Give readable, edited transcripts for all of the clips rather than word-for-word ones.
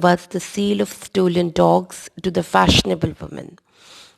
was the sale of stolen dogs to the fashionable women।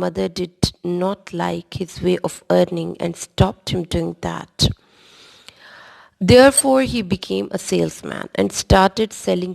mother did not like his way of earning and stopped him doing that. Therefore, he became a salesman and started selling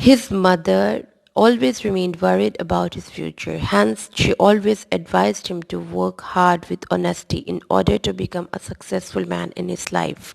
His mother always remained worried about his future, hence she always advised him to work hard with honesty in order to become a successful man in his life।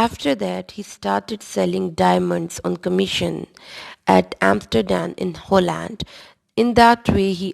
After that, he started selling diamonds on commission at Amsterdam in Holland। In that way, he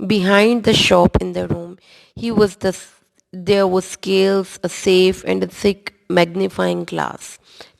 Behind the shop in the room, there was scales, a safe and a thick magnifying glass।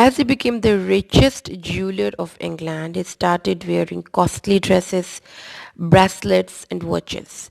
As he became the richest jeweler of England, he started wearing costly dresses, bracelets and watches।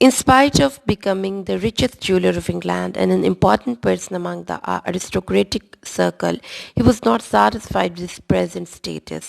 In spite of becoming the richest jeweler of England and an important person among the aristocratic circle, he was not satisfied with his present status।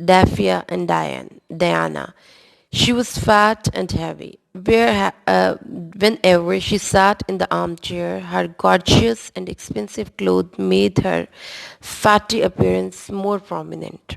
Daphia and Diana। She was fat and heavy. Whenever she sat in the armchair, her gorgeous and expensive clothes made her fatty appearance more prominent।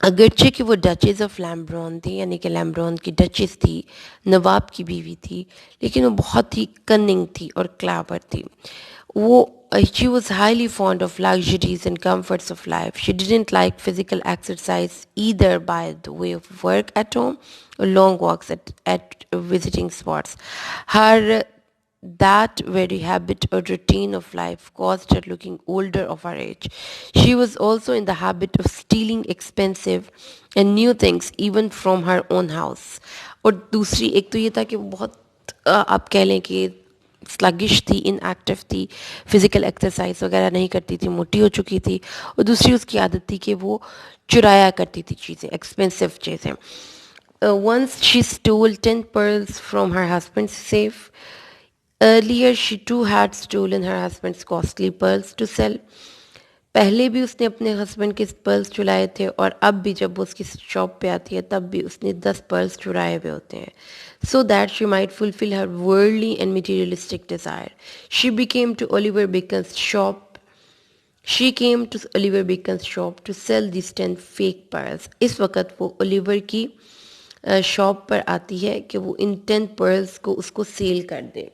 اگرچہ کہ وہ duchess of لیمبرون تھی، یعنی کہ لیمبرون کی duchess تھی، نواب کی بیوی تھی، لیکن وہ بہت ہی کننگ تھی اور کلیور تھی. وہ she was highly fond of luxuries and comforts of life. She didn't like physical exercise either by the way of work at home or long walks at visiting spots. Her that very habit or routine of life caused her looking older of her age. She was also in the habit of stealing expensive and new things even from her own house. اور دوسری ایک تو یہ تھا کہ وہ بہت آپ کہہ لیں کہ سلگش تھی، ان ایکٹیو تھی، فزیکل ایکسرسائز وغیرہ نہیں کرتی تھی، موٹی ہو چکی تھی. اور دوسری اس کی عادت تھی کہ وہ چرایا کرتی تھی چیزیں، ایکسپینسو چیزیں. Once she stole 10 pearls from her husband's safe. Earlier she too had stolen her husband's costly pearls to sell. پہلے بھی اس نے اپنے ہسبینڈ کے پرلس چرائے تھے، اور اب بھی جب وہ اس کی شاپ پہ آتی ہے تب بھی اس نے 10 پرلس چرائے ہوئے ہوتے ہیں. So that she might fulfil her worldly and materialistic desire. She became to Oliver Bacon's shop She came to Oliver Bacon's shop to sell these 10 fake pearls. اس وقت وہ اولیور کی شاپ پر آتی ہے کہ وہ ان 10 pearls کو اس کو سیل کر دے.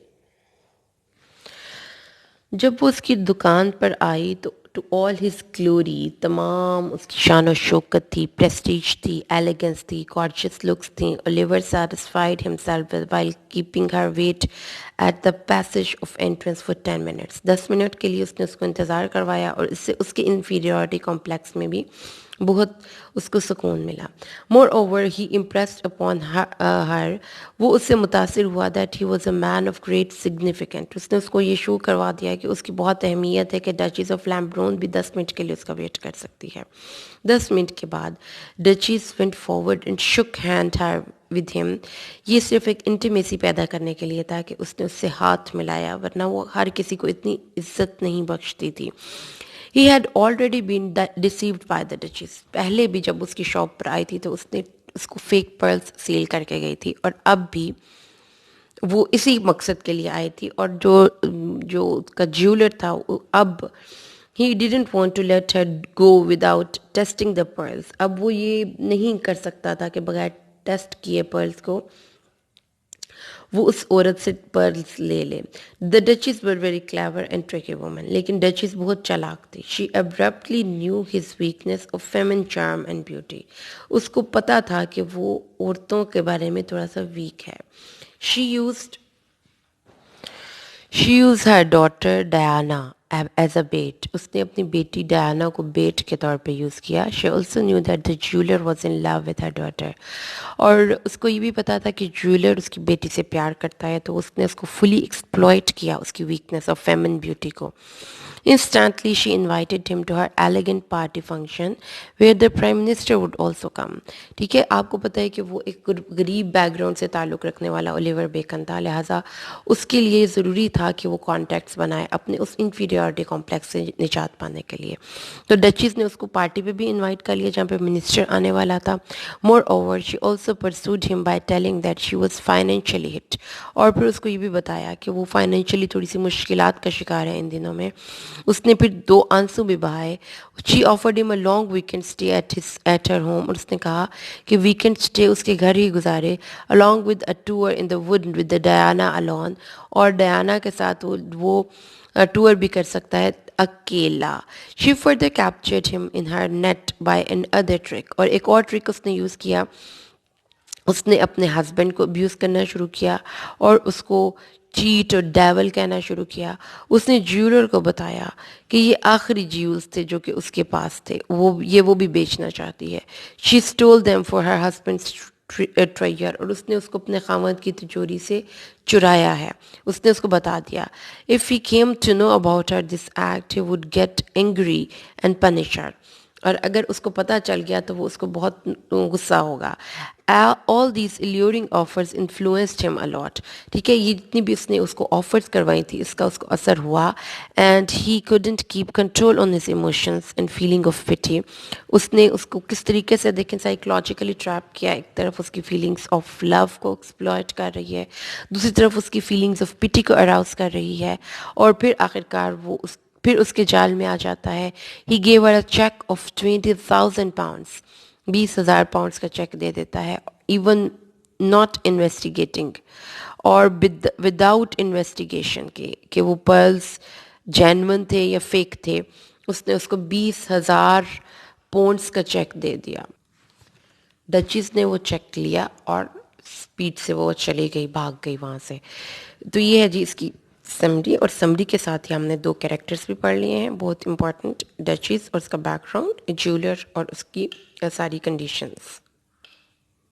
جب وہ اس کی دکان پر آئی تو ٹو آل ہز گلوری، تمام اس کی شان و شوکت تھی، پریسٹیج تھی، ایلیگنس تھی، گارجس لکس تھیں. Oliver satisfied himself while keeping her wait at the passage of entrance for 10 minutes. 10 minute کے لیے اس نے اس کو انتظار کروایا، اور اس سے اس کے انفیریورٹی کمپلیکس میں بھی بہت اس کو سکون ملا. Moreover he impressed upon her, وہ اس سے متاثر ہوا that he was a man of great significant. اس نے اس کو یہ شو کروا دیا کہ اس کی بہت اہمیت ہے کہ ڈچیز آف لیمبرون بھی 10 منٹ کے لیے اس کا ویٹ کر سکتی ہے. 10 منٹ کے بعد ڈچیز وینٹ فارورڈ اینڈ شک ہینڈ ہر ود ہم. یہ صرف ایک انٹیمیسی پیدا کرنے کے لیے تھا کہ اس نے اس سے ہاتھ ملایا، ورنہ وہ ہر کسی کو اتنی عزت نہیں بخشتی تھی. He had already been deceived by the Duchess. پہلے بھی جب اس کی شاپ پر آئی تھی تو اس نے اس کو فیک پرلس سیل کر کے گئی تھی، اور اب بھی وہ اسی مقصد کے لیے آئی تھی. اور جو اس کا جیولر تھا اب he didn't want to let her go without testing the pearls. اب وہ یہ نہیں کر سکتا تھا کہ بغیر ٹیسٹ کیے پرلس کو وہ اس عورت سے پرلس لے لے. The duchess were very clever and tricky woman. لیکن ڈچیز بہت چالاک تھی. She abruptly knew his weakness of feminine charm and beauty. اس کو پتہ تھا کہ وہ عورتوں کے بارے میں تھوڑا سا ویک ہے. شی used her daughter Diana as a bait. اس نے اپنی بیٹی ڈیانا کو بیٹ کے طور پہ یوز کیا. She also knew that the jeweler was in love with her daughter. اور اس کو یہ بھی پتا تھا کہ جیولر اس کی بیٹی سے پیار کرتا ہے، تو اس نے اس کو فلی ایکسپلوئٹ کیا، اس کی ویکنیس آف فیمن بیوٹی کو. Instantly she invited him to her elegant party function where the prime minister would also come. ٹھیک ہے، آپ کو پتہ ہے کہ وہ ایک غریب بیک گراؤنڈ سے تعلق رکھنے والا اولیور بیکن تھا، لہٰذا اس کے لیے ضروری تھا کہ وہ کانٹیکٹس بنائے اپنے اس انفیریورٹی کمپلیکس سے نجات پانے کے لیے. تو ڈچیز نے اس کو پارٹی پہ بھی انوائٹ کر لیا جہاں پہ منسٹر آنے والا تھا. Moreover she also persuaded him by telling that she was financially hit. اور پھر اس کو یہ بھی بتایا کہ وہ فائنینشلی تھوڑی سی مشکلات کا شکار ہے ان دنوں میں. اس نے پھر 2 آنسو بھی بہائے. She offered him a long weekend stay at her home. اور اس نے کہا کہ ویکینڈ اسٹے اس کے گھر ہی گزارے along with a tour in the wood with the Diana alone. اور ڈیانا کے ساتھ وہ ٹور بھی کر سکتا ہے اکیلا. She further captured him in her net by another trick. اور ایک اور ٹرک اس نے یوز کیا. اس نے اپنے ہسبینڈ کو ابیوز کرنا شروع کیا اور اس کو چیٹ اور ڈیول کہنا شروع کیا. اس نے جیولر کو بتایا کہ یہ آخری جیولز تھے جو کہ اس کے پاس تھے، وہ بھی بیچنا چاہتی ہے. She stole them for her husband's treasure. اور اس نے اس کو اپنے خاوند کی تجوری سے چرایا ہے. اس نے اس کو بتا دیا if he came to know about her this act he would get angry and punish her. اور اگر اس کو پتہ چل گیا تو وہ اس کو بہت غصہ ہوگا. all these alluring offers influenced him a lot. ٹھیک ہے، یہ جتنی بھی اس نے اس کو آفرز کروائی تھی اس کا اس کو اثر ہوا. and he couldn't keep control on his emotions and feeling of pity. اس نے اس کو کس طریقے سے دیکھیں سائیکولوجیکلی ٹریپ کیا. ایک طرف اس کی فیلنگس آف لو کو ایکسپلوئٹ کر رہی ہے، دوسری طرف اس کی فیلنگس آف پٹی کو اراؤز کر رہی ہے، اور پھر آخرکار وہ پھر اس کے جال میں آ جاتا ہے. He gave her a check of 20,000 pounds. 20,000 pounds کا چیک دے دیتا ہے, ایون ناٹ انویسٹیگیٹنگ, اور وداؤٹ انویسٹیگیشن کے کہ وہ پرلز جینون تھے یا فیک تھے. اس نے اس کو 20,000 پاؤنڈس کا چیک دے دیا. ڈچیز نے وہ چیک لیا اور اسپیڈ سے وہ چلی گئی, بھاگ گئی وہاں سے. تو یہ ہے جی اس کی سمری, اور سمری کے ساتھ ہی ہم نے 2 کریکٹرز بھی پڑھ لیے ہیں بہت امپورٹنٹ, ڈچیز اور اس کا بیک گراؤنڈ, جولر اور اس کی ساری کنڈیشنز.